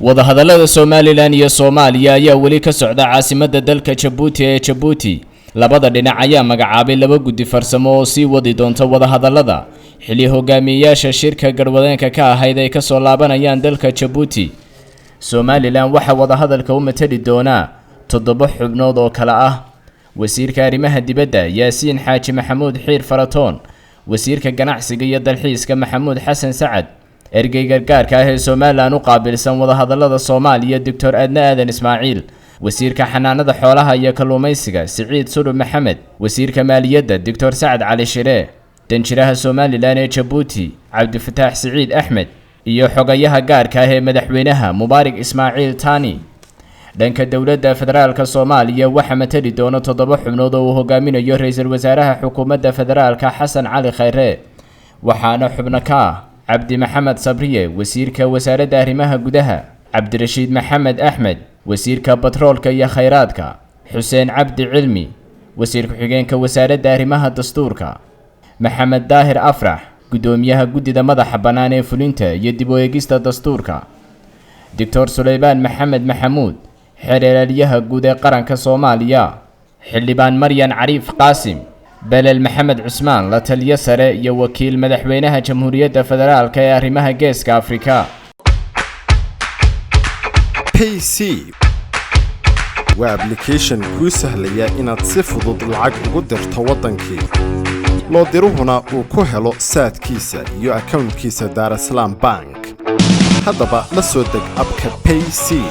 wadahadallada Somaliland iyo Soomaaliya ayaa weli ka socda caasimadda dalka Djibouti ee Djibouti. Labada dhinac ayaa magacaabay laba guddi farsamo oo sii wadi doonta wadahadallada xilli hogaamiyayaasha shirka garwadeenka ka ahayd ay ka soo laabanayaan dalka Djibouti. Somaliland waxa wadahadalka u matali doona 7 xubnood oo kala ah wasiirka arrimaha dibadda Yaasiin Xaaji Maxamuud Xiir Faratoon, wasiirka ganacsiga iyo dalxiiska Maxamuud Xasan Sacad, ergeyga gaarka ah ee Somaliland u qaabilsan wadahadallada Soomaaliya Dr. Adna Aadan Ismaaciil, wasiirka xanaanada xoolaha iyo kalluumaysiga Siciid Sulu Maxamed, wasiirka maaliyadda Dr. Sacad Cali Shire, danjiraha Somaliland ee Djibouti Cabdifataax Siciid Axmed iyo xogayaha gaarka ah ee madaxweynaha Mubaarak Ismaaciil Taani. dhanka dawladda federaalka Soomaaliya waxa matali doona 7 xubnood oo uu hogaaminayo ra'iisul wasaaraha xukuumadda federaalka Xasan Cali Khayre, waxaana xubno ka ah Cabdi Maxamed Sabriye, wasiirka wasaaradda arrimaha gudaha, Cabdirashiid Maxamed Axmed, wasiirka batroolka iyo khayraadka, Xuseen Cabdi Cilmi, wasiir ku-xigeenka wasaaradda arrimaha dastuurka, Maxamed Daahir Afrax, gudoomiyaha guddida madaxa bannaan ee fulinta iyo dib u eegista dastuurka, Dr. Suleymaan Maxamed Maxamuud, xeeralyaha guud ee qaranka Soomaaliya, xildhibaan Maryan Cariif Qaasim, Belel Maxamed Cusmaan, la taliye sare iyo wakiil madaxweynaha Jamhuuriyadda Federaalka ee arrimaha Geeska Afrika. payc waa application kuu sahlaya inaad si fudud lacag ugu dirto wadankii, loo diruhuna uu ku helo saadkiisa iyo accountkiisa Dar es Salaam Bank. haddaba la soo deg abka payc.